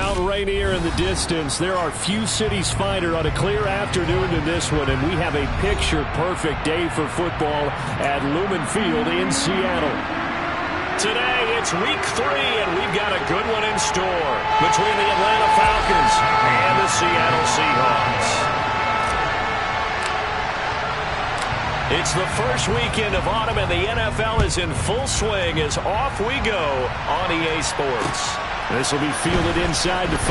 Mount Rainier in the distance. There are few cities finer on a clear afternoon than this one, and we have a picture-perfect day for football at Lumen Field in Seattle. Today, it's week 3, and we've got a good one in store between the Atlanta Falcons and the Seattle Seahawks. It's the first weekend of autumn, and the NFL is in full swing as off we go on EA Sports. This will be fielded inside the 5.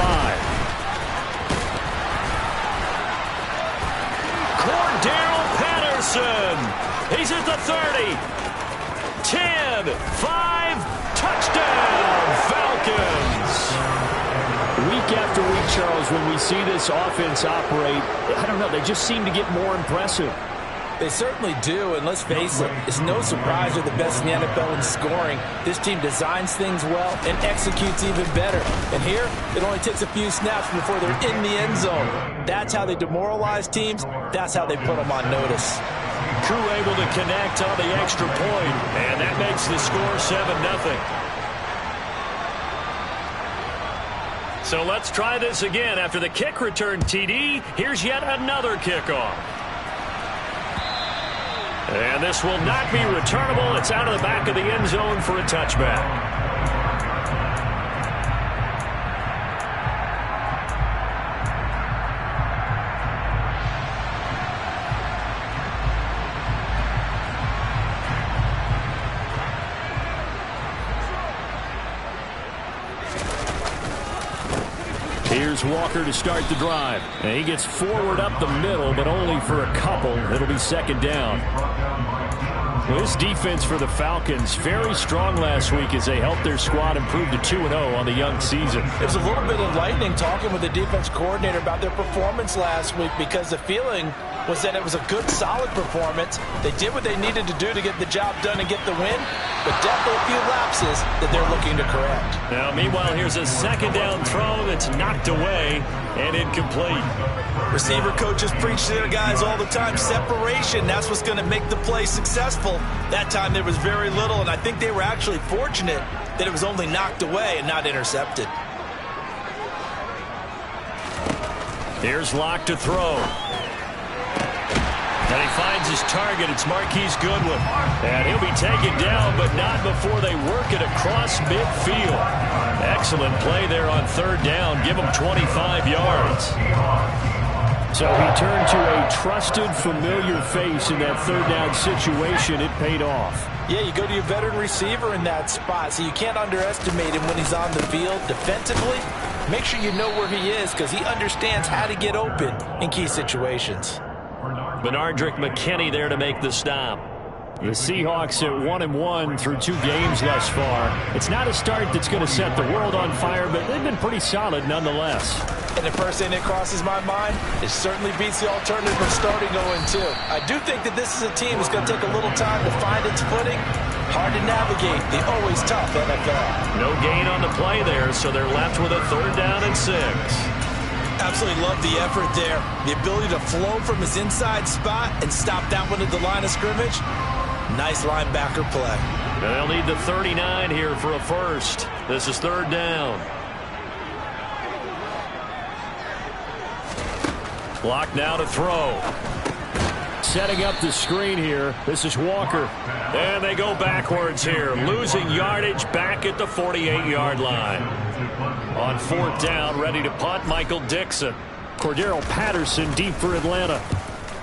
Cordero Patterson. He's at the 30. 10, 5, touchdown, Falcons. Week after week, Charles, when we see this offense operate, I don't know, they just seem to get more impressive. They certainly do, and let's face it, it's no surprise they're the best in the NFL in scoring. This team designs things well and executes even better. And here, it only takes a few snaps before they're in the end zone. That's how they demoralize teams. That's how they put them on notice. Crew able to connect on the extra point, and that makes the score 7-0. So let's try this again. After the kick return TD, here's yet another kickoff. And this will not be returnable. It's out of the back of the end zone for a touchback. Here's Walker to start the drive. And he gets forward up the middle, but only for a couple. It'll be second down. Well, this defense for the Falcons, very strong last week as they helped their squad improve to 2-0 on the young season. It was a little bit enlightening talking with the defense coordinator about their performance last week, because the feeling was that it was a good, solid performance. They did what they needed to do to get the job done and get the win, but definitely a few lapses that they're looking to correct. Now, meanwhile, here's a second down throw that's knocked away and incomplete. Receiver coaches preach to their guys all the time. Separation, that's what's going to make the play successful. That time there was very little, and I think they were actually fortunate that it was only knocked away and not intercepted. Here's Locke to throw. And he finds his target. It's Marquise Goodwin. And he'll be taken down, but not before they work it across midfield. Excellent play there on third down. Give him 25 yards. So he turned to a trusted, familiar face in that third down situation. It paid off. Yeah, you go to your veteran receiver in that spot, so you can't underestimate him when he's on the field defensively. Make sure you know where he is, because he understands how to get open in key situations. Benardrick McKinney there to make the stop. The Seahawks at 1-1 through 2 games thus far. It's not a start that's going to set the world on fire, but they've been pretty solid nonetheless. And the first thing that crosses my mind, it certainly beats the alternative of starting 0-2. I do think that this is a team that's going to take a little time to find its footing. Hard to navigate the always tough NFL. No gain on the play there, so they're left with a third down and 6. Absolutely love the effort there. The ability to flow from his inside spot and stop that one at the line of scrimmage. Nice linebacker play. They'll need the 39 here for a first. This is third down. Block now to throw. Setting up the screen here. This is Walker. And they go backwards here. Losing yardage back at the 48-yard line. On fourth down, ready to punt, Michael Dixon. Cordero Patterson deep for Atlanta.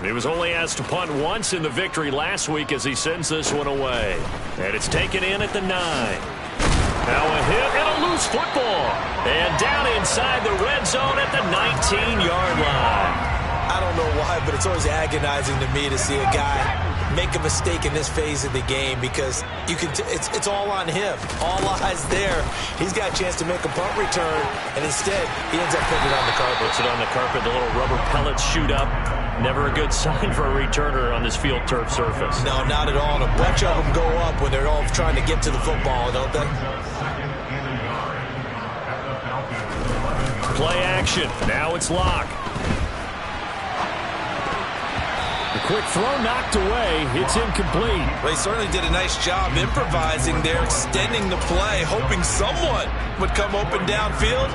He was only asked to punt once in the victory last week as he sends this one away. And it's taken in at the 9. Now a hit and a loose football. And down inside the red zone at the 19-yard line. I don't know why, but it's always agonizing to me to see a guy make a mistake in this phase of the game, because you can it's all on him. All eyes there. He's got a chance to make a punt return, and instead he ends up putting it on the carpet. Puts it on the carpet. The little rubber pellets shoot up. Never a good sign for a returner on this field turf surface. No, not at all. And a bunch of them go up when they're all trying to get to the football, don't they? Play action. Now it's Locke. The quick throw knocked away. It's incomplete. Well, he certainly did a nice job improvising there, extending the play, hoping someone would come open downfield.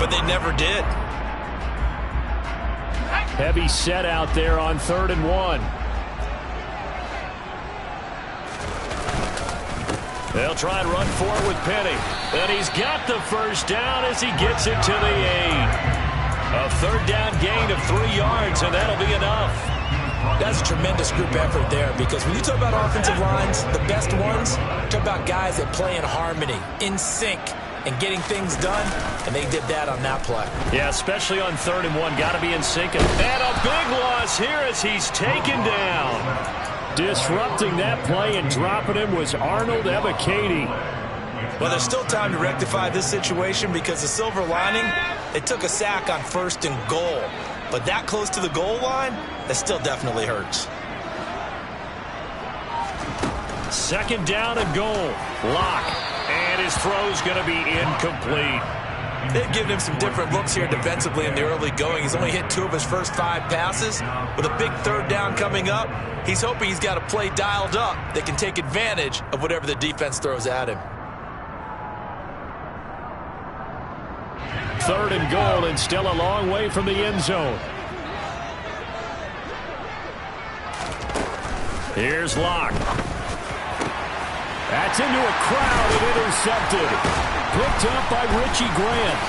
but they never did. Heavy set out there on 3rd and 1. They'll try and run for it with Penny. And he's got the first down as he gets it to the 8. A 3rd down gain of 3 yards, and that'll be enough. That's a tremendous group effort there, because when you talk about offensive lines, the best ones, talk about guys that play in harmony, in sync, and getting things done, and they did that on that play. Yeah, especially on 3rd and 1. Got to be in sync. And a big loss here as he's taken down. Disrupting that play and dropping him was Arnold Ebiketie. Well, there's still time to rectify this situation, because the silver lining, they took a sack on 1st and goal. But that close to the goal line, that still definitely hurts. 2nd down and goal. Lock. And his throw's going to be incomplete. They've given him some different looks here defensively in the early going. He's only hit 2 of his first 5 passes. With a big 3rd down coming up, he's hoping he's got a play dialed up that can take advantage of whatever the defense throws at him. 3rd and goal, and still a long way from the end zone. Here's Locke. That's into a crowd and intercepted. Picked up by Richie Grant.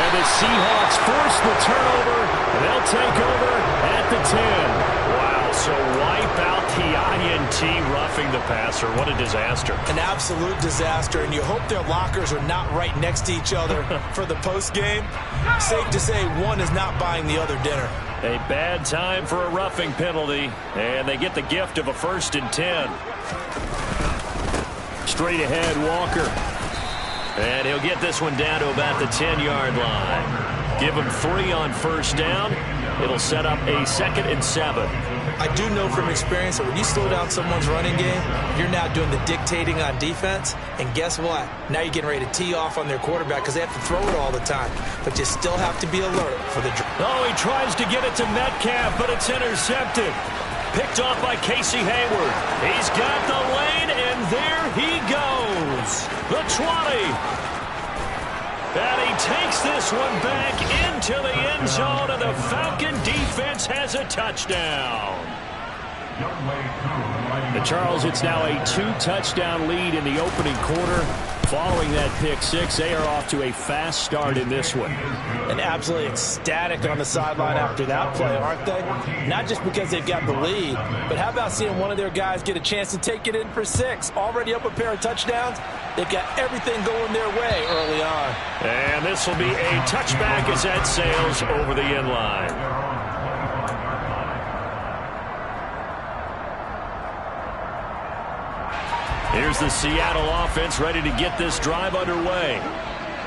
And the Seahawks force the turnover. They'll take over at the 10. Wow, so wipe out the INT roughing the passer. What a disaster. An absolute disaster, and you hope their lockers are not right next to each other for the postgame. Safe to say one is not buying the other dinner. A bad time for a roughing penalty, and they get the gift of a 1st and 10. Straight ahead, Walker. And he'll get this one down to about the 10-yard line. Give him 3 on 1st down. It'll set up a 2nd and 7. I do know from experience that when you slow down someone's running game, you're now doing the dictating on defense. And guess what? Now you're getting ready to tee off on their quarterback because they have to throw it all the time. But you still have to be alert for the draw. Oh, he tries to get it to Metcalf, but it's intercepted. Picked off by Casey Hayward. He's got the lane, and there he goes. The 20. And he takes this one back into the end zone, and the Falcon defense has a touchdown. And Charles, it's now a 2-touchdown lead in the opening quarter. Following that pick 6, they are off to a fast start in this one. And absolutely ecstatic on the sideline after that play, aren't they? Not just because they've got the lead, but how about seeing one of their guys get a chance to take it in for 6? Already up a pair of touchdowns. They've got everything going their way early on. And this will be a touchback as that sails over the end line. Here's the Seattle offense ready to get this drive underway.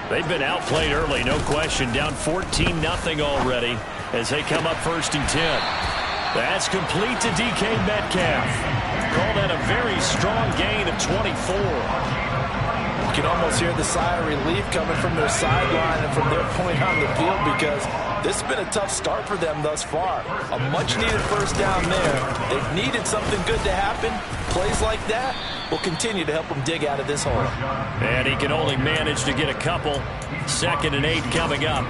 They've been outplayed early, no question. Down 14-0 already as they come up 1st and 10. That's complete to DK Metcalf. Call that a very strong gain of 24. You can almost hear the sigh of relief coming from their sideline and from their point on the field, because this has been a tough start for them thus far. A much-needed 1st down there. They've needed something good to happen. Plays like that will continue to help them dig out of this hole. And he can only manage to get a couple. 2nd and 8 coming up.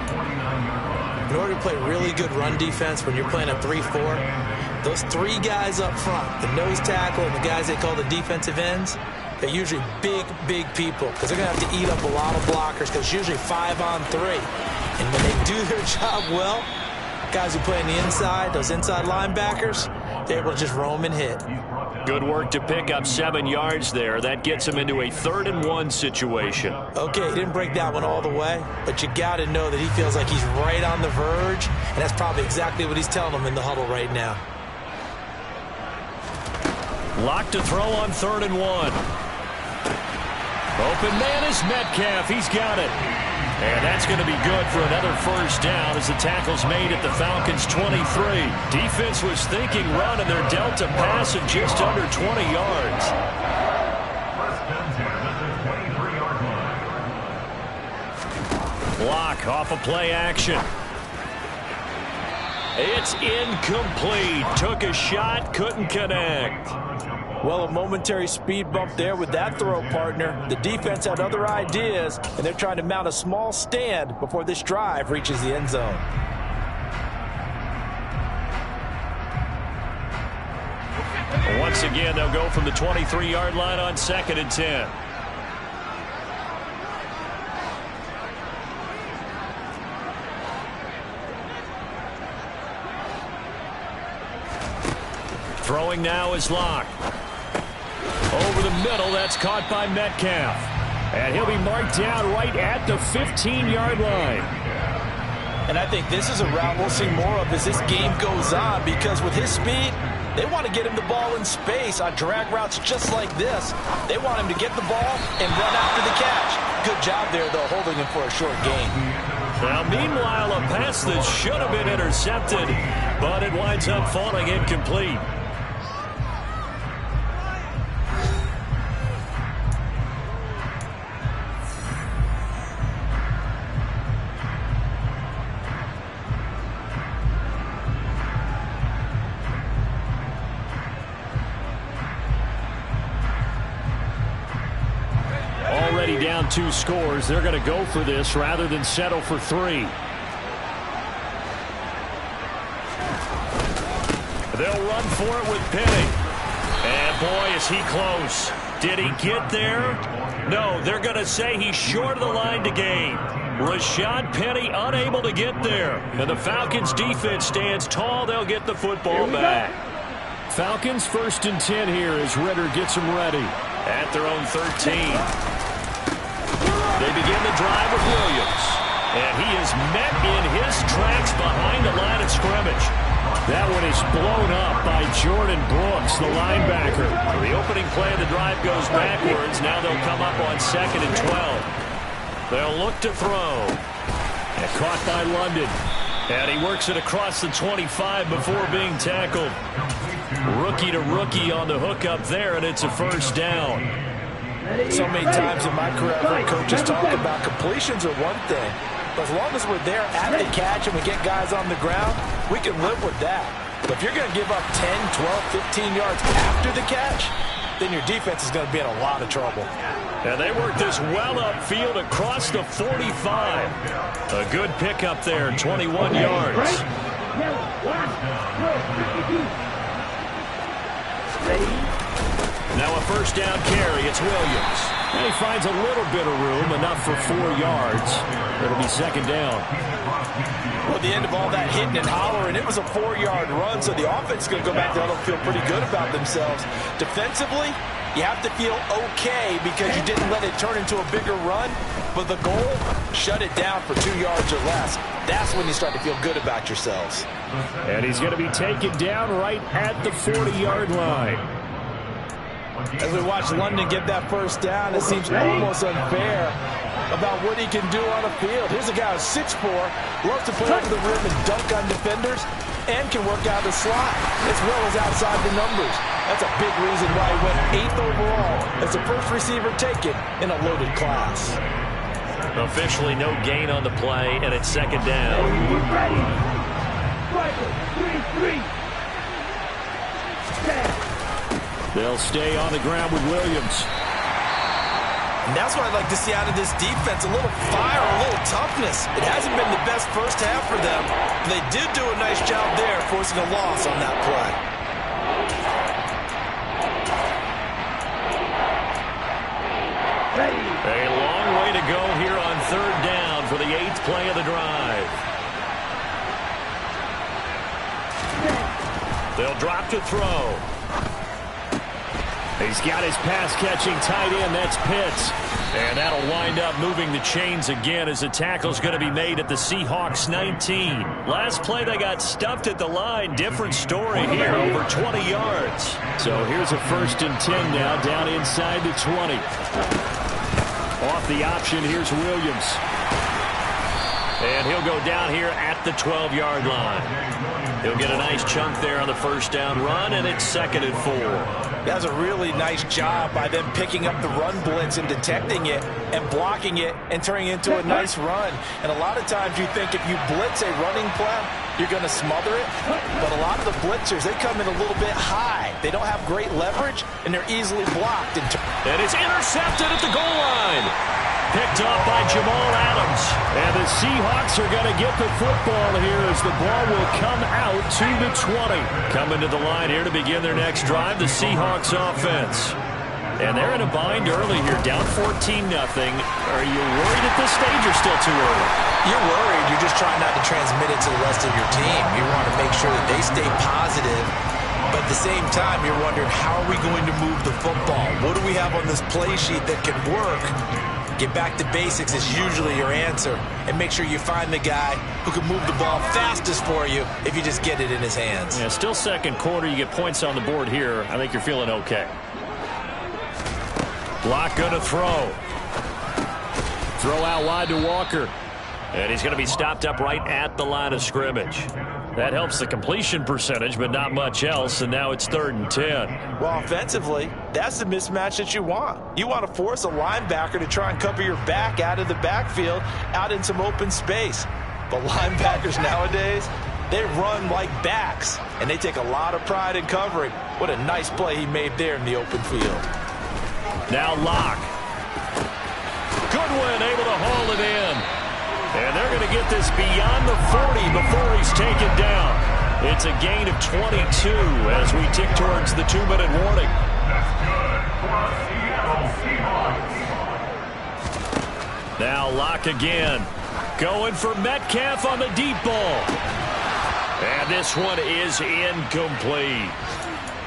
In order to play really good run defense when you're playing a 3-4, those 3 guys up front, the nose tackle and the guys they call the defensive ends, they're usually big, big people, because they're going to have to eat up a lot of blockers, because it's usually 5 on 3. And when they do their job well, guys who play on the inside, those inside linebackers, they're able to just roam and hit. Good work to pick up 7 yards there. That gets him into a 3rd and 1 situation. Okay, he didn't break that one all the way, but you got to know that he feels like he's right on the verge, and that's probably exactly what he's telling them in the huddle right now. Locked to throw on 3rd and 1. Open man is Metcalf. He's got it. And that's going to be good for another 1st down as the tackle's made at the Falcons' 23. Defense was thinking run, and they're dealt a pass of just under 20 yards. Block off a play action. It's incomplete. Took a shot, couldn't connect. Well, a momentary speed bump there with that throw, partner. The defense had other ideas, and they're trying to mount a small stand before this drive reaches the end zone. Once again, they'll go from the 23-yard line on 2nd and 10. Throwing now is Locke. Over the middle, that's caught by Metcalf. And he'll be marked down right at the 15-yard line. And I think this is a route we'll see more of as this game goes on, because with his speed, they want to get him the ball in space on drag routes just like this. They want him to get the ball and run after the catch. Good job there, though, holding him for a short gain. Now, meanwhile, a pass that should have been intercepted, but it winds up falling incomplete. Down 2 scores. They're going to go for this rather than settle for 3. They'll run for it with Penny. And boy, is he close. Did he get there? No, they're going to say he's short of the line to gain. Rashad Penny unable to get there. And the Falcons defense stands tall. They'll get the football back. Falcons 1st and 10 here as Ritter gets them ready at their own 13. They begin the drive with Williams. And he is met in his tracks behind the line of scrimmage. That one is blown up by Jordan Brooks, the linebacker. The opening play of the drive goes backwards. Now they'll come up on 2nd and 12. They'll look to throw. And caught by London. And he works it across the 25 before being tackled. Rookie to rookie on the hookup there, and it's a 1st down. So many times in my career, I've heard coaches talk about completions are one thing. But as long as we're there at the catch and we get guys on the ground, we can live with that. But if you're going to give up 10, 12, 15 yards after the catch, then your defense is going to be in a lot of trouble. And they work this well upfield across the 45. A good pickup there, 21 yards. Now a 1st down carry. It's Williams. And he finds a little bit of room, enough for 4 yards. It'll be 2nd down. Well, at the end of all that hitting and hollering, it was a 4-yard run, so the offense is going to go back there and feel pretty good about themselves. Defensively, you have to feel okay because you didn't let it turn into a bigger run. But the goal, shut it down for 2 yards or less. That's when you start to feel good about yourselves. And he's going to be taken down right at the 40-yard line. As we watch London get that 1st down, it seems almost unfair about what he can do on the field. Here's a guy who's 6'4", loves to play over the rim and dunk on defenders, and can work out the slot as well as outside the numbers. That's a big reason why he went 8th overall as the 1st receiver taken in a loaded class. Officially no gain on the play, and it's 2nd down. They'll stay on the ground with Williams. And that's what I'd like to see out of this defense, a little fire, a little toughness. It hasn't been the best 1st half for them. They did do a nice job there, forcing a loss on that play. A long way to go here on 3rd down for the 8th play of the drive. They'll drop to throw. He's got his pass-catching tight end. That's Pitts. And that'll wind up moving the chains again as the tackle's going to be made at the Seahawks 19. Last play, they got stuffed at the line. Different story here, over 20 yards. So here's a 1st and 10 now, down inside the 20. Off the option, here's Williams. And he'll go down here at the 12-yard line. He'll get a nice chunk there on the first down run, and it's 2nd and 4. That's a really nice job by them picking up the run blitz and detecting it and blocking it and turning it into a nice run. And a lot of times you think if you blitz a running play, you're going to smother it. But a lot of the blitzers, they come in a little bit high. They don't have great leverage, and they're easily blocked. And it's intercepted at the goal line. Picked off by Jamal Adams. And the Seahawks are going to get the football here as the ball will come out to the 20. Coming to the line here to begin their next drive, the Seahawks offense. And they're in a bind early here, down 14-0. Are you worried at this stage or still too early? You're worried. You're just trying not to transmit it to the rest of your team. You want to make sure that they stay positive. But at the same time, you're wondering, how are we going to move the football? What do we have on this play sheet that can work? Get back to basics is usually your answer. And make sure you find the guy who can move the ball fastest for you if you just get it in his hands. Yeah, still second quarter. You get points on the board here. I think you're feeling okay. Block going to throw. Throw out wide to Walker. And he's going to be stopped up right at the line of scrimmage. That helps the completion percentage, but not much else, and now it's 3rd and 10. Well, offensively, that's the mismatch that you want. You want to force a linebacker to try and cover your back out of the backfield, out in some open space. But linebackers nowadays, they run like backs, and they take a lot of pride in covering. What a nice play he made there in the open field. Now Locke. Goodwin able to haul it in. And they're going to get this beyond the 40 before he's taken down. It's a gain of 22 as we tick towards the 2-minute warning. Now Locke again. Going for Metcalf on the deep ball. And this one is incomplete.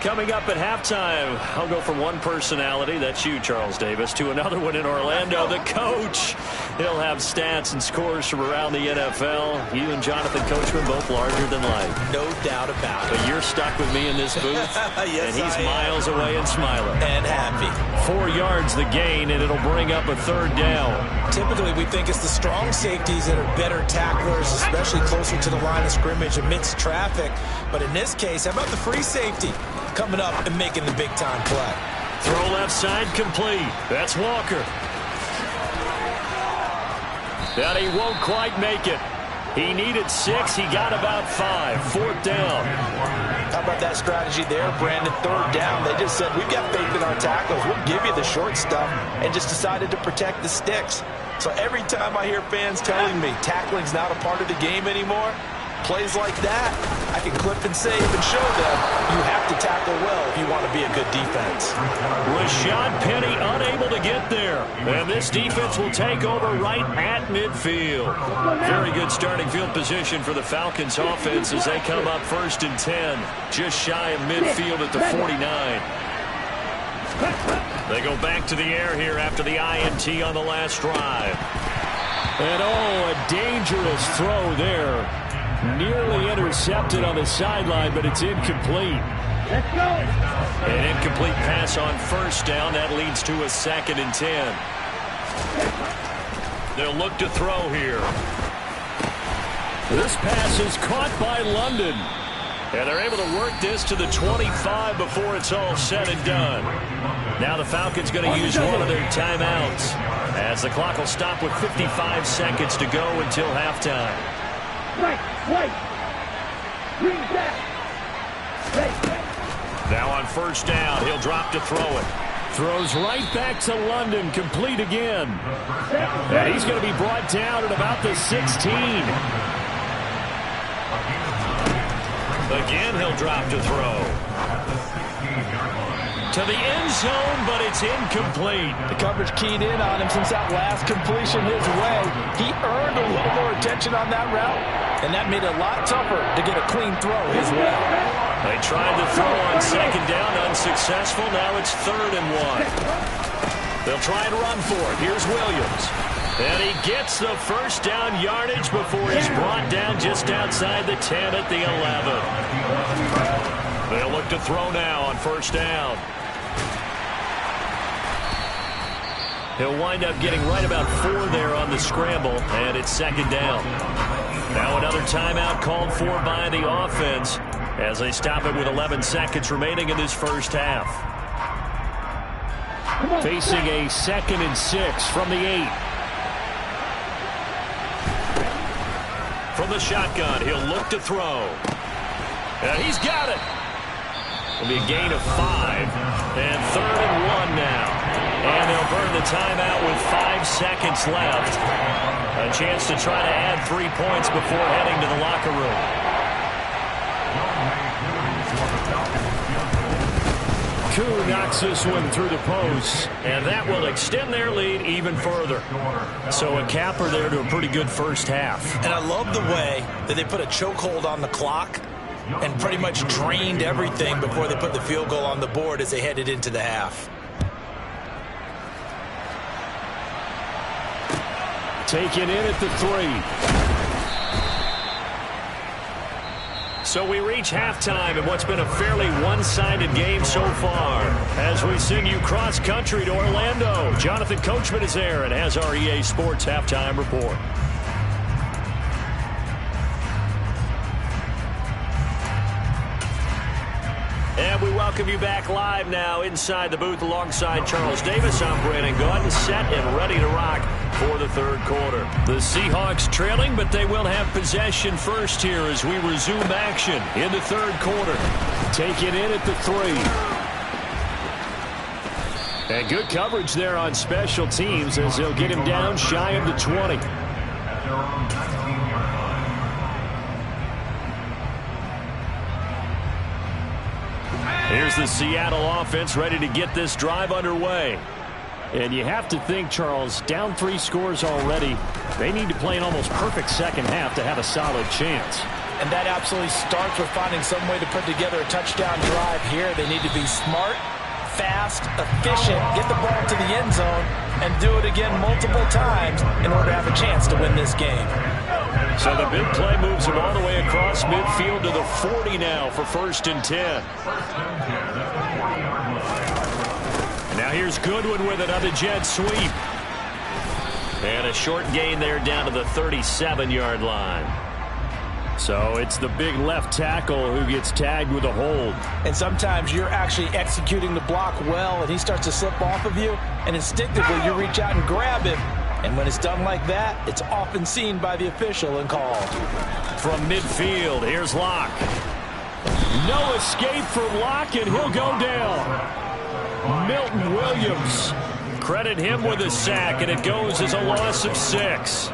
Coming up at halftime, I'll go from one personality, that's you, Charles Davis, to another one in Orlando, the coach. He'll have stats and scores from around the NFL. You and Jonathan Coachman both larger than life. No doubt about it. But you're stuck with me in this booth, yes, and he's miles away and smiling. And happy. 4 yards the gain, and it'll bring up a 3rd down. Typically, we think it's the strong safeties that are better tacklers, especially closer to the line of scrimmage amidst traffic. But in this case, how about the free safety coming up and making the big-time play? Throw left side complete. That's Walker. And he won't quite make it. He needed 6. He got about 5. 4th down. How about that strategy there, Brandon? 3rd down. They just said, we've got faith in our tackles. We'll give you the short stuff, and just decided to protect the sticks. So every time I hear fans telling me tackling's not a part of the game anymore, plays like that, I can clip and save and show them you have to tackle well if you want to be a good defense. Rashad Penny unable to get there. And this defense will take over right at midfield. Very good starting field position for the Falcons offense as they come up 1st and 10. Just shy of midfield at the 49. They go back to the air here after the INT on the last drive. And oh, a dangerous throw there. Nearly intercepted on the sideline, but it's incomplete. Let's go. An incomplete pass on 1st down. That leads to a 2nd and 10. They'll look to throw here. This pass is caught by London. And they're able to work this to the 25 before it's all said and done. Now the Falcons going to use one of their timeouts as the clock will stop with 55 seconds to go until halftime. Right. Bring back. Now on 1st down, he'll drop to throw it. Throws right back to London, complete again. And he's going to be brought down at about the 16. Again, he'll drop to throw. To the end zone, but it's incomplete. The coverage keyed in on him since that last completion his way. He earned a little more attention on that route, and that made it a lot tougher to get a clean throw his way. They tried to throw on 2nd down, unsuccessful. Now it's 3rd and 1. They'll try and run for it. Here's Williams. And he gets the 1st down yardage before he's brought down just outside the 10 at the 11. They'll look to throw now on 1st down. He'll wind up getting right about 4 there on the scramble, and it's second down. Now another timeout called for by the offense as they stop it with 11 seconds remaining in this first half. Facing a 2nd and 6 from the 8. From the shotgun, he'll look to throw. And he's got it. It'll be a gain of 5. And 3rd and 1 now. And they'll burn the timeout with 5 seconds left. A chance to try to add 3 points before heading to the locker room. Koo knocks this one through the post, and that will extend their lead even further. So a capper there to a pretty good first half. And I love the way that they put a chokehold on the clock and pretty much drained everything before they put the field goal on the board as they headed into the half. Taken in at the 3. So we reach halftime in what's been a fairly one-sided game so far. As we send you cross-country to Orlando, Jonathan Coachman is there and has our EA Sports halftime report. And we welcome you back live now inside the booth alongside Charles Davis. I'm Brandon Gaudin, set and ready to rock for the third quarter. The Seahawks trailing, but they will have possession first here as we resume action in the third quarter. Taken in at the 3. And good coverage there on special teams as they'll get him down shy of the 20. Here's the Seattle offense ready to get this drive underway. And you have to think, Charles, down 3 scores already. They need to play an almost perfect second half to have a solid chance. And that absolutely starts with finding some way to put together a touchdown drive here. They need to be smart, fast, efficient, get the ball to the end zone, and do it again multiple times in order to have a chance to win this game. So the big play moves him all the way across midfield to the 40 now for 1st and 10. And now here's Goodwin with another jet sweep. And a short gain there down to the 37-yard line. So it's the big left tackle who gets tagged with a hold. And sometimes you're actually executing the block well, and he starts to slip off of you, and instinctively you reach out and grab him. And when it's done like that, it's often seen by the official and called. From midfield, here's Locke. No escape for Locke, and he'll go down. Milton Williams. Credit him with a sack, and it goes as a loss of 6.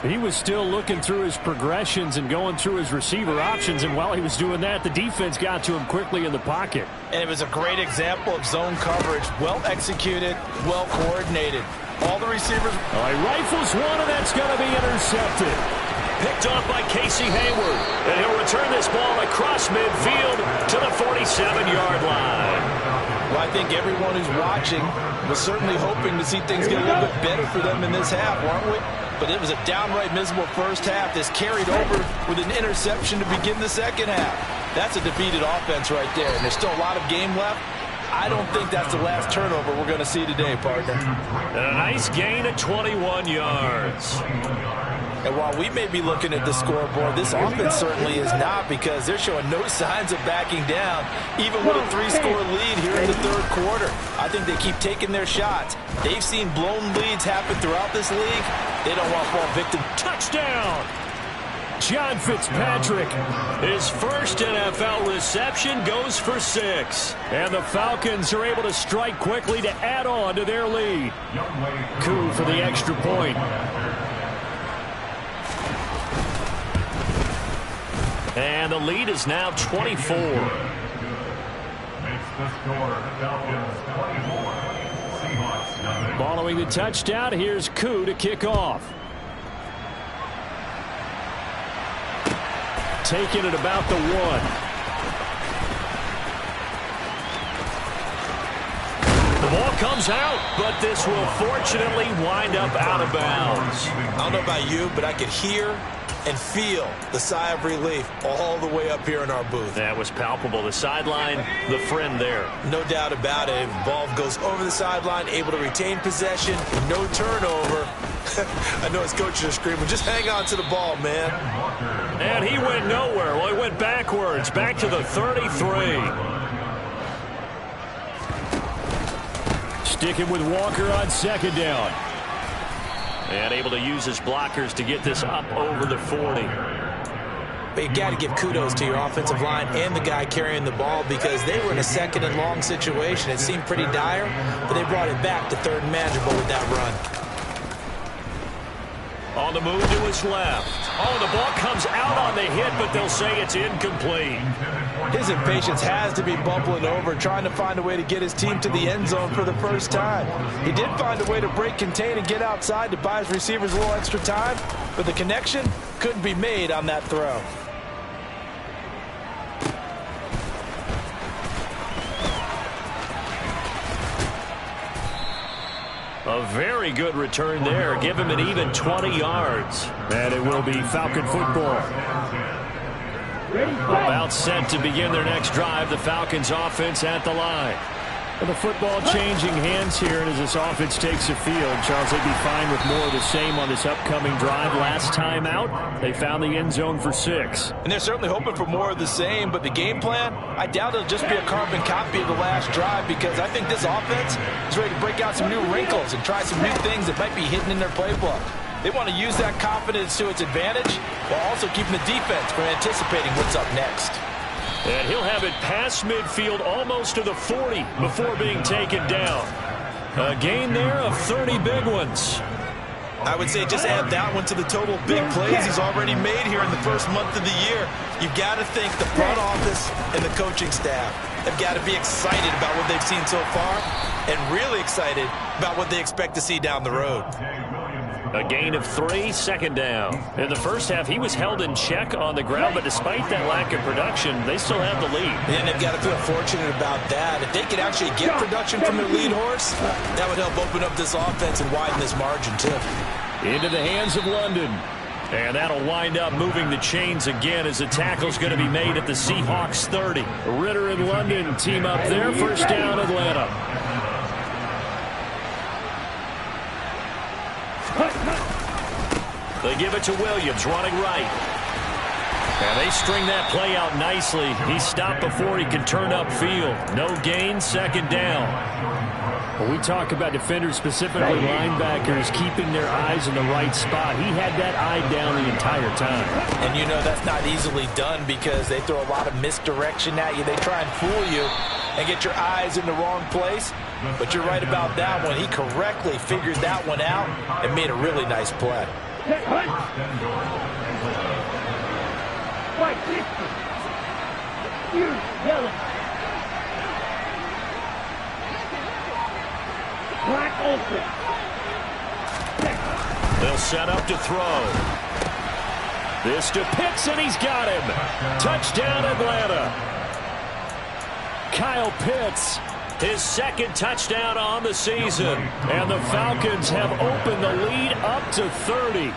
He was still looking through his progressions and going through his receiver options, and while he was doing that, the defense got to him quickly in the pocket. And it was a great example of zone coverage. Well executed, well coordinated. All the receivers. All right, rifles one, and that's going to be intercepted. Picked off by Casey Hayward, and he'll return this ball across midfield to the 47-yard line. Well, I think everyone who's watching was certainly hoping to see things get a little bit better for them in this half, weren't we? But it was a downright miserable first half. This carried over with an interception to begin the second half. That's a defeated offense right there, and there's still a lot of game left. I don't think that's the last turnover we're going to see today, partner. And a nice gain of 21 yards. And while we may be looking at the scoreboard, this offense certainly is not, because they're showing no signs of backing down, even with a 3-score lead here in the third quarter. I think they keep taking their shots. They've seen blown leads happen throughout this league. They don't want to fall victim. Touchdown! John Fitzpatrick, his first NFL reception, goes for 6. And the Falcons are able to strike quickly to add on to their lead. Koo for the extra point. And the lead is now 24. Following the touchdown, here's Koo to kick off. Taken at about the 1. The ball comes out, but this will fortunately wind up out of bounds. I don't know about you, but I could hear, and feel the sigh of relief all the way up here in our booth. That was palpable. The sideline, the friend there. No doubt about it. The ball goes over the sideline, able to retain possession, no turnover. I know his coaches are screaming, just hang on to the ball, man. And he went nowhere. Well, he went backwards, back to the 33. Sticking with Walker on second down. And able to use his blockers to get this up over the 40. But you got to give kudos to your offensive line and the guy carrying the ball because they were in a second and long situation. It seemed pretty dire, but they brought it back to third and manageable with that run. On the move to his left. Oh, the ball comes out on the hit, but they'll say it's incomplete. His impatience has to be bubbling over, trying to find a way to get his team to the end zone for the first time. He did find a way to break contain and get outside to buy his receivers a little extra time, but the connection couldn't be made on that throw. A very good return there. Give him an even 20 yards. And it will be Falcon football. About set to begin their next drive. The Falcons offense at the line. And the football changing hands here, and as this offense takes the field, Charles, they'd be fine with more of the same on this upcoming drive. Last time out, they found the end zone for 6. And they're certainly hoping for more of the same, but the game plan, I doubt it'll just be a carbon copy of the last drive because I think this offense is ready to break out some new wrinkles and try some new things that might be hidden in their playbook. They want to use that confidence to its advantage while also keeping the defense from anticipating what's up next. And he'll have it past midfield almost to the 40 before being taken down. A gain there of 30 big ones. I would say just add that one to the total big plays he's already made here in the first month of the year. You've got to think the front office and the coaching staff have got to be excited about what they've seen so far and really excited about what they expect to see down the road. A gain of 3, second down. In the first half, he was held in check on the ground, but despite that lack of production, they still have the lead. And they've got to feel fortunate about that. If they could actually get production from their lead horse, that would help open up this offense and widen this margin, too. Into the hands of London. And that'll wind up moving the chains again as the tackle's going to be made at the Seahawks 30. Ritter and London team up there. First down, Atlanta. They give it to Williams, running right. And they string that play out nicely. He stopped before he could turn upfield. No gain, second down. When we talk about defenders, specifically linebackers, keeping their eyes in the right spot, he had that eye down the entire time. And you know that's not easily done because they throw a lot of misdirection at you. They try and fool you and get your eyes in the wrong place. But you're right about that one. He correctly figured that one out and made a really nice play. White, you yellow. Black open. They'll set up to throw. This to Pitts, and he's got him. Touchdown, Atlanta. Kyle Pitts, his second touchdown on the season. And the Falcons have opened the lead up to 30.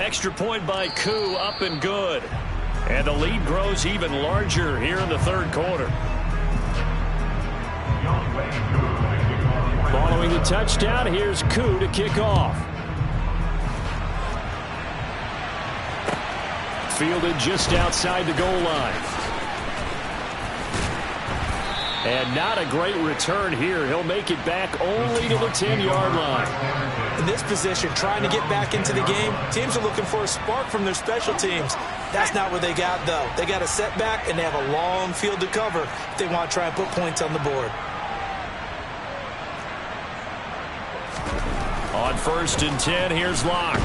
Extra point by Koo, up and good. And the lead grows even larger here in the third quarter. Following the touchdown, here's Koo to kick off. Fielded just outside the goal line. And not a great return here. He'll make it back only to the 10-yard line. In this position, trying to get back into the game, teams are looking for a spark from their special teams. That's not what they got, though. They got a setback, and they have a long field to cover if they want to try and put points on the board. On 1st and 10, here's Locke.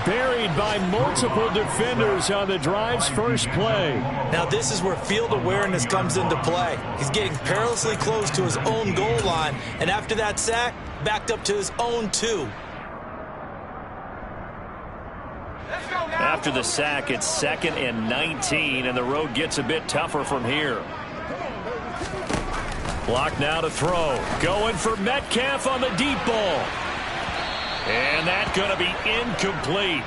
Buried by multiple defenders on the drive's first play. Now this is where field awareness comes into play. He's getting perilously close to his own goal line, and after that sack, backed up to his own 2. After the sack, it's 2nd and 19, and the road gets a bit tougher from here. Block now to throw. Going for Metcalf on the deep ball. And that's going to be incomplete.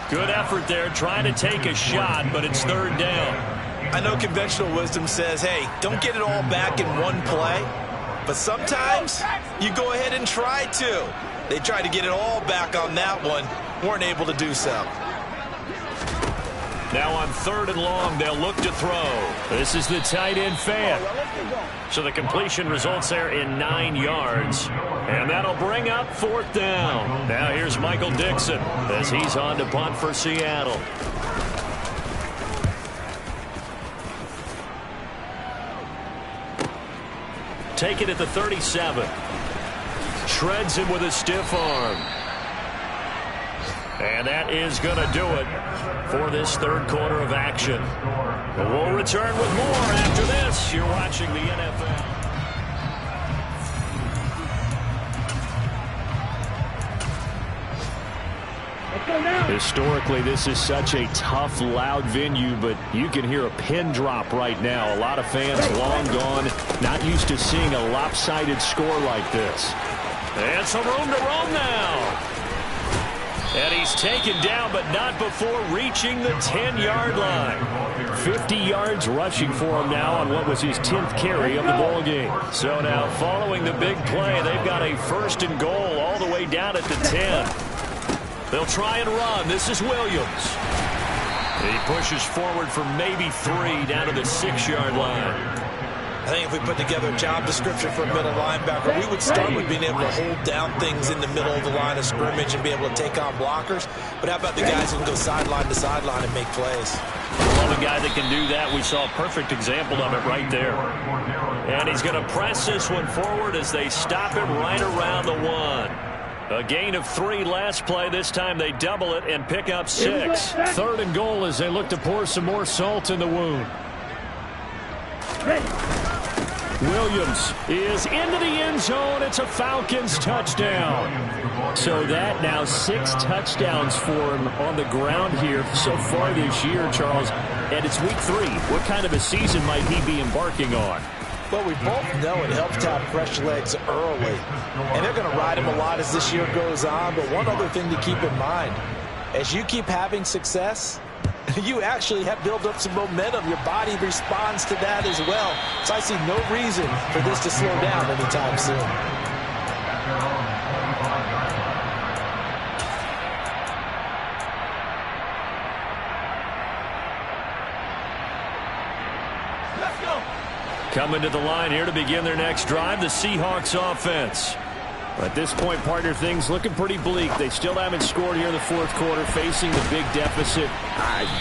Good effort there trying to take a shot, but it's third down. I know conventional wisdom says, hey, don't get it all back in one play. But sometimes you go ahead and try to. They tried to get it all back on that one. Weren't able to do so. Now on third and long, they'll look to throw. This is the tight end fan. So the completion results there in 9 yards. And that'll bring up fourth down. Now here's Michael Dixon as he's on to punt for Seattle. Take it at the 37. Shreds him with a stiff arm. And that is going to do it for this third quarter of action. We'll return with more after this. You're watching the NFL. Historically, this is such a tough, loud venue, but you can hear a pin drop right now. A lot of fans long gone, not used to seeing a lopsided score like this. And some room to roam now. And he's taken down, but not before reaching the 10-yard line. 50 yards rushing for him now on what was his 10th carry of the ball game. So now, following the big play, they've got a first and goal all the way down at the 10. They'll try and run. This is Williams. He pushes forward for maybe 3 down to the 6-yard line. I think if we put together a job description for a middle linebacker, we would start with being able to hold down things in the middle of the line of scrimmage and be able to take on blockers. But how about the guys who can go sideline to sideline and make plays? Well, the guy that can do that, we saw a perfect example of it right there. And he's going to press this one forward as they stop it right around the 1. A gain of 3 last play. This time they double it and pick up 6. Third and goal as they look to pour some more salt in the wound. Williams is into the end zone. It's a Falcons touchdown. So that now 6 touchdowns for him on the ground here so far this year, Charles. And it's week 3. What kind of a season might he be embarking on? Well, we both know it helps to have fresh legs early. And they're going to ride him a lot as this year goes on. But one other thing to keep in mind, as you keep having success, you actually have built up some momentum. Your body responds to that as well. So I see no reason for this to slow down anytime soon. Let's go. Coming to the line here to begin their next drive, the Seahawks offense. At this point, partner, things looking pretty bleak. They still haven't scored here in the fourth quarter, facing the big deficit.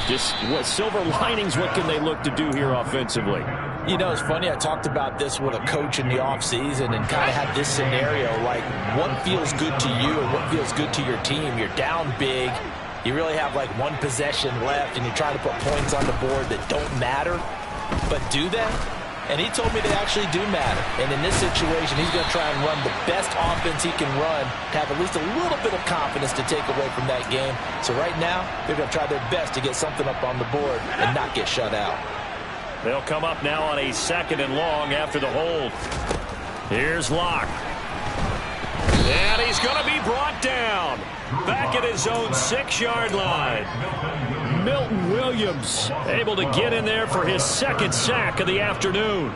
Just what silver linings, what can they look to do here offensively? You know, it's funny. I talked about this with a coach in the offseason and kind of had this scenario, like what feels good to you and what feels good to your team. You're down big. You really have like 1 possession left, and you're trying to put points on the board that don't matter. But do that? And he told me they actually do matter. And in this situation, he's going to try and run the best offense he can run to have at least a little bit of confidence to take away from that game. So right now, they're going to try their best to get something up on the board and not get shut out. They'll come up now on a 2nd and long after the hold. Here's Locke. And he's going to be brought down. Back at his own 6-yard line. Milton Williams able to get in there for his 2nd sack of the afternoon.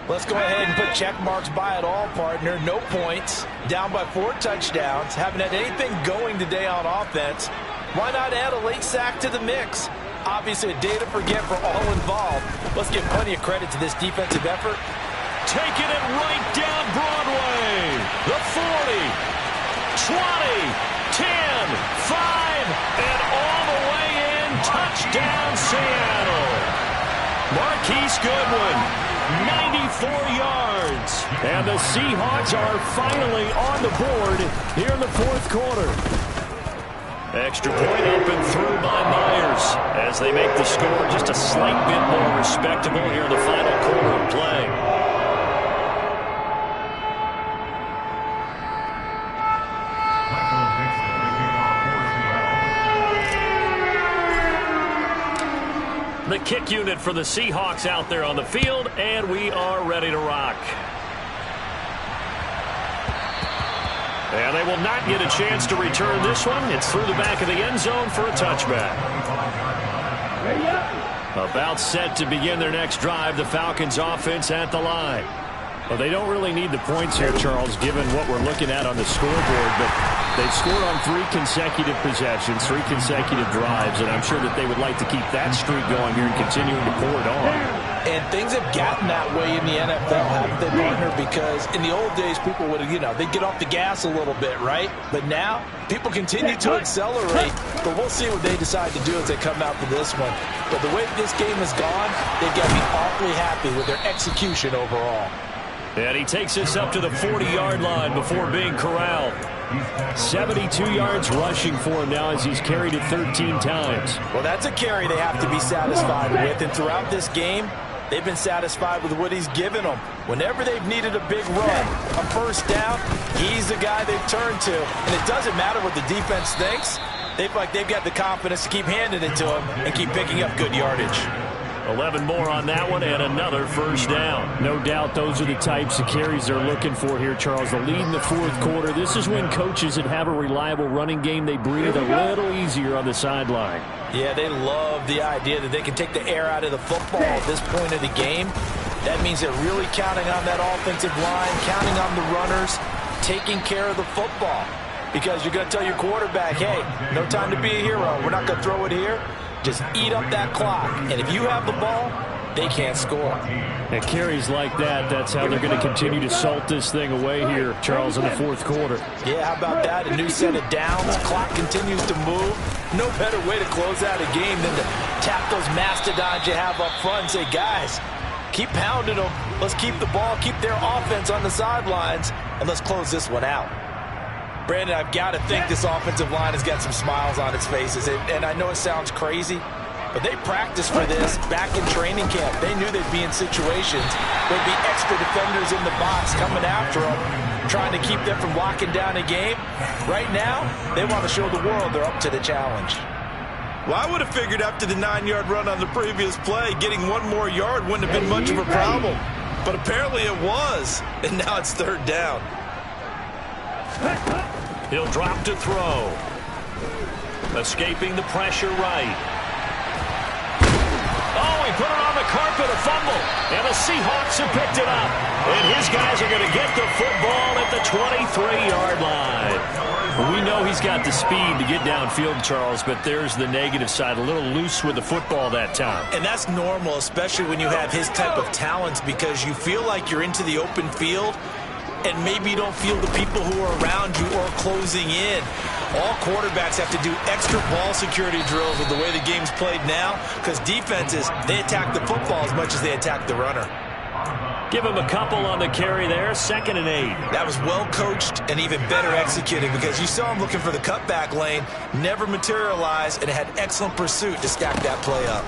Let's go ahead and put check marks by it all, partner. No points. Down by 4 touchdowns. Haven't had anything going today on offense. Why not add a late sack to the mix? Obviously a day to forget for all involved. Let's give plenty of credit to this defensive effort. Taking it right down Broadway. The 40, 20, 10, 5, and all the way in. Touchdown, Seattle. Marquise Goodwin, 94 yards. And the Seahawks are finally on the board here in the fourth quarter. Extra point up and through by Myers as they make the score just a slight bit more respectable here in the final quarter of play. The kick unit for the Seahawks out there on the field, and we are ready to rock. And they will not get a chance to return this one. It's through the back of the end zone for a touchback. About set to begin their next drive, the Falcons offense at the line. Well, they don't really need the points here, Charles, given what we're looking at on the scoreboard, but they've scored on 3 consecutive possessions, 3 consecutive drives, and I'm sure that they would like to keep that streak going here and continuing to pour it on. And things have gotten that way in the NFL, haven't they, partner? Because in the old days, people would, they'd get off the gas a little bit, right? But now, people continue to accelerate, but we'll see what they decide to do as they come out for this one. But the way this game has gone, they've got to be awfully happy with their execution overall. And he takes us up to the 40-yard line before being corralled. 72 yards rushing for him now as he's carried it 13 times. Well, that's a carry they have to be satisfied with. And throughout this game, they've been satisfied with what he's given them. Whenever they've needed a big run, a first down, he's the guy they've turned to. And it doesn't matter what the defense thinks. They feel like they've got the confidence to keep handing it to him and keep picking up good yardage. 11 more on that one and another first down. No doubt those are the types of carries they're looking for here, Charles. The lead in the fourth quarter. This is when coaches that have a reliable running game, they breathe a little easier on the sideline. Yeah, they love the idea that they can take the air out of the football at this point of the game. That means they're really counting on that offensive line, counting on the runners, taking care of the football. Because you're going to tell your quarterback, hey, no time to be a hero. We're not going to throw it here. Just eat up that clock. And if you have the ball, they can't score. And carries like that, that's how they're going to continue to salt this thing away here, Charles, in the fourth quarter. Yeah, how about that? A new set of downs. Clock continues to move. No better way to close out a game than to tap those mastodons you have up front and say, guys, keep pounding them. Let's keep the ball, keep their offense on the sidelines, and let's close this one out. Brandon, I've got to think this offensive line has got some smiles on its faces. And I know it sounds crazy, but they practiced for this back in training camp. They knew they'd be in situations. There'd be extra defenders in the box coming after them, trying to keep them from locking down a game. Right now, they want to show the world they're up to the challenge. Well, I would have figured after the 9-yard run on the previous play, getting one more yard wouldn't have been much of a problem. But apparently it was, and now it's third down. He'll drop to throw. Escaping the pressure right. Oh, he put it on the carpet, a fumble. And the Seahawks have picked it up. And his guys are going to get the football at the 23-yard line. We know he's got the speed to get downfield, Charles, but there's the negative side. A little loose with the football that time. And that's normal, especially when you have his type of talents, because you feel like you're into the open field, and maybe you don't feel the people who are around you or closing in. All quarterbacks have to do extra ball security drills with the way the game's played now, because defenses, they attack the football as much as they attack the runner. Give him a couple on the carry there, 2nd and 8. That was well coached and even better executed, because you saw him looking for the cutback lane, never materialized, and had excellent pursuit to stack that play up.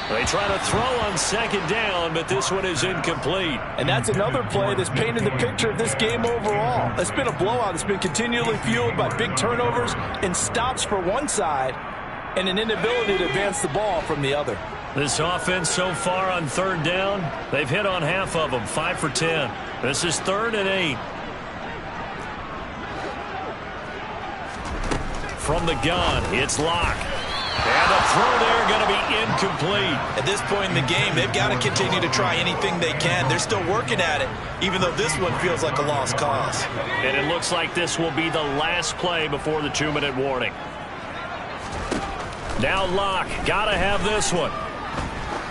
They try to throw on 2nd down, but this one is incomplete. And that's another play that's painted the picture of this game overall. It's been a blowout. It's been continually fueled by big turnovers and stops for one side and an inability to advance the ball from the other. This offense so far on 3rd down, they've hit on half of them, 5 for 10. This is 3rd and 8. From the gun, it's Locke. And the throw there going to be incomplete. At this point in the game, they've got to continue to try anything they can. They're still working at it, even though this one feels like a lost cause. And it looks like this will be the last play before the 2-minute warning. Now Locke, got to have this one.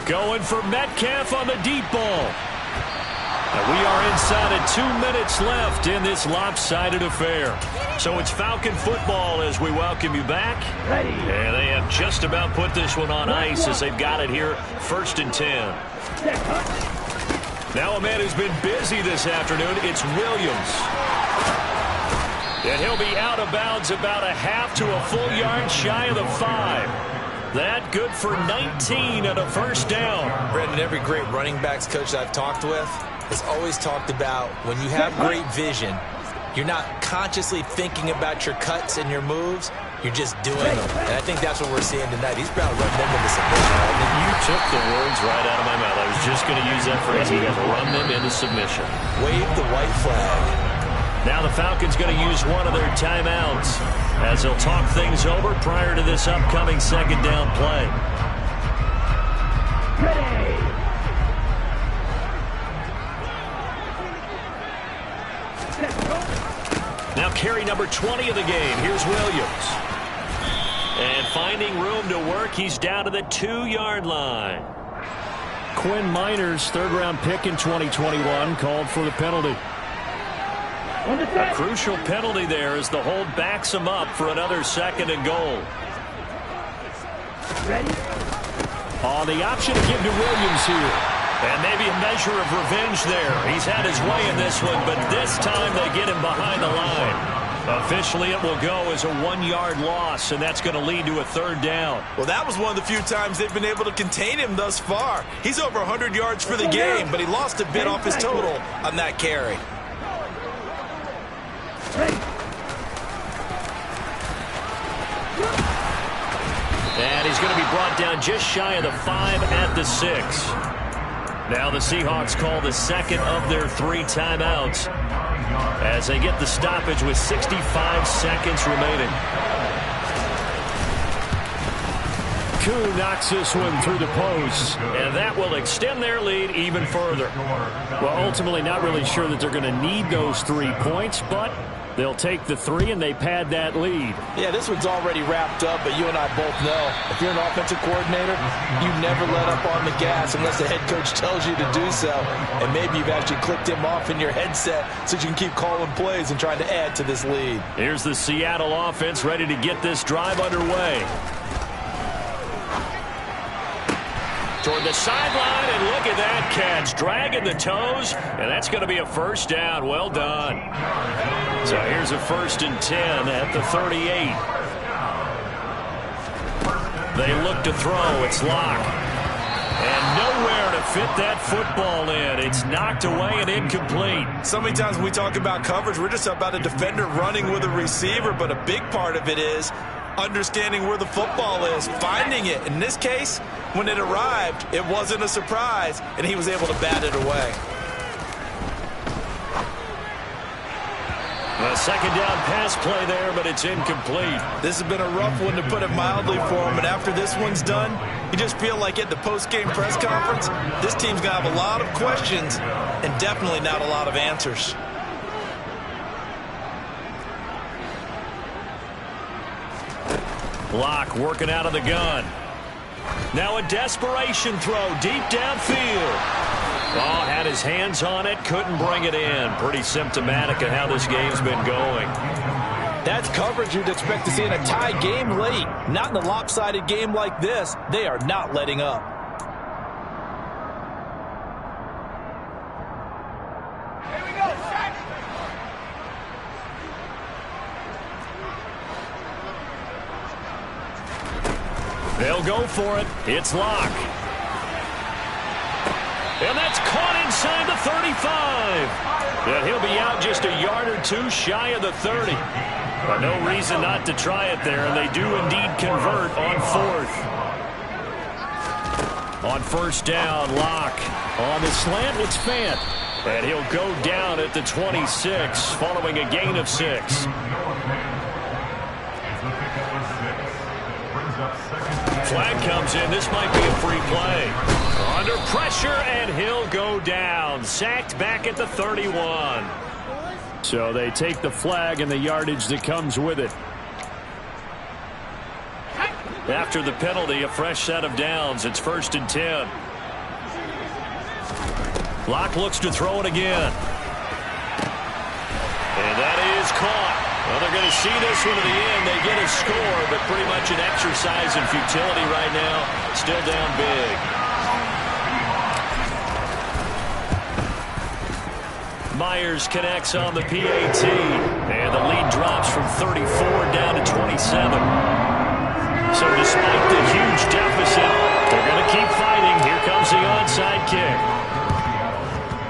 Going for Metcalf on the deep ball. And we are inside of 2 minutes left in this lopsided affair. So it's Falcon football as we welcome you back. And they have just about put this one on ice as they've got it here, 1st and 10. Now a man who's been busy this afternoon, it's Williams. And he'll be out of bounds about a half to a full yard shy of the 5. That good for 19 and a first down. Brendan, every great running backs coach I've talked with has always talked about when you have great vision, You're not consciously thinking about your cuts and your moves. You're just doing them. And I think that's what we're seeing tonight. He's about to run them into submission. You took the words right out of my mouth. I was just going to use that phrase. You guys run them into submission. Wave the white flag. Now the Falcons going to use one of their timeouts as they'll talk things over prior to this upcoming second down play. Now carry number 20 of the game. Here's Williams. And finding room to work, he's down to the 2-yard line. Quinn Miners, third-round pick in 2021, called for the penalty. A crucial penalty there as the hold backs him up for another second and goal. Ready? On the option to give to Williams here. And maybe a measure of revenge there. He's had his way in this one, but this time they get him behind the line. Officially, it will go as a 1-yard loss, and that's going to lead to a third down. Well, that was one of the few times they've been able to contain him thus far. He's over 100 yards for the game, but he lost a bit off his total on that carry. And he's going to be brought down just shy of the 5 at the 6. Now the Seahawks call the second of their 3 timeouts as they get the stoppage with 65 seconds remaining. Koo knocks this one through the post, and that will extend their lead even further. Well, ultimately not really sure that they're going to need those 3 points, but they'll take the 3 and they pad that lead. Yeah, this one's already wrapped up, but you and I both know if you're an offensive coordinator, you never let up on the gas unless the head coach tells you to do so. And maybe you've actually clicked him off in your headset so you can keep calling plays and trying to add to this lead. Here's the Seattle offense ready to get this drive underway. Toward the sideline, and look at that catch. Dragging the toes, and that's going to be a first down. Well done. So here's a 1st and 10 at the 38. They look to throw. It's Locke. And nowhere to fit that football in. It's knocked away and incomplete. So many times when we talk about coverage, we're just about a defender running with a receiver, but a big part of it is understanding where the football is, finding it. In this case, when it arrived, it wasn't a surprise, and he was able to bat it away. A second down pass play there, but it's incomplete. This has been a rough one, to put it mildly, for him, and after this one's done, you just feel like at the post-game press conference, this team's going to have a lot of questions and definitely not a lot of answers. Locke working out of the gun. Now a desperation throw deep downfield. Oh, had his hands on it, couldn't bring it in. Pretty symptomatic of how this game's been going. That's coverage you'd expect to see in a tie game late. Not in a lopsided game like this. They are not letting up. Here we go, Shaq. They'll go for it. It's Locke. And that's caught inside the 35. And he'll be out just a yard or 2 shy of the 30. But no reason not to try it there, and they do indeed convert on 4th. On 1st down, Locke. On the slant, it's Fant. And he'll go down at the 26, following a gain of 6. Flag comes in. This might be a free play. Under pressure, and he'll go down. Sacked back at the 31. So they take the flag and the yardage that comes with it. After the penalty, a fresh set of downs. It's 1st and 10. Locke looks to throw it again. And that is caught. Well, they're going to see this one to the end. They get a score, but pretty much an exercise in futility right now. Still down big. Myers connects on the PAT. And the lead drops from 34 down to 27. So despite the huge deficit, they're going to keep fighting. Here comes the onside kick.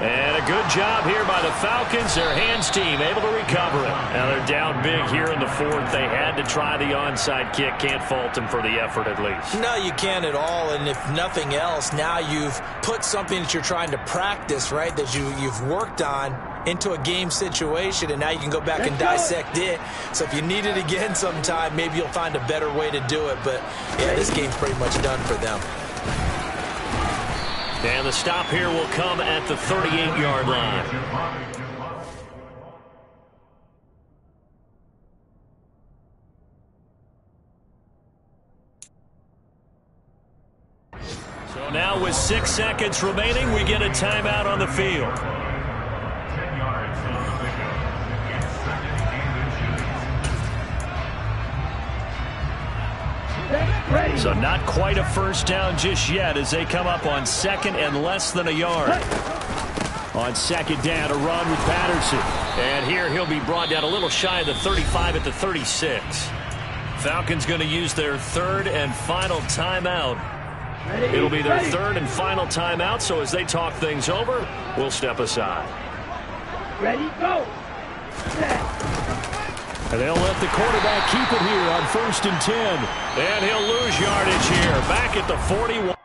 And a good job here by the Falcons. Their hands team able to recover it. Now they're down big here in the fourth. They had to try the onside kick. Can't fault them for the effort at least. No, you can't at all. And if nothing else, now you've put something that you're trying to practice, right, that you've worked on into a game situation, and now you can go back and dissect it. So if you need it again sometime, maybe you'll find a better way to do it. But, yeah, this game's pretty much done for them. And the stop here will come at the 38-yard line. So now with 6 seconds remaining, we get a timeout on the field. So not quite a first down just yet as they come up on second and less than a yard. On second down, a run with Patterson. And here he'll be brought down a little shy of the 35 at the 36. Falcons going to use their third and final timeout. It'll be their third and final timeout, so as they talk things over, we'll step aside. Ready, go. And they'll let the quarterback keep it here on 1st and 10. And he'll lose yardage here. Back at the 41.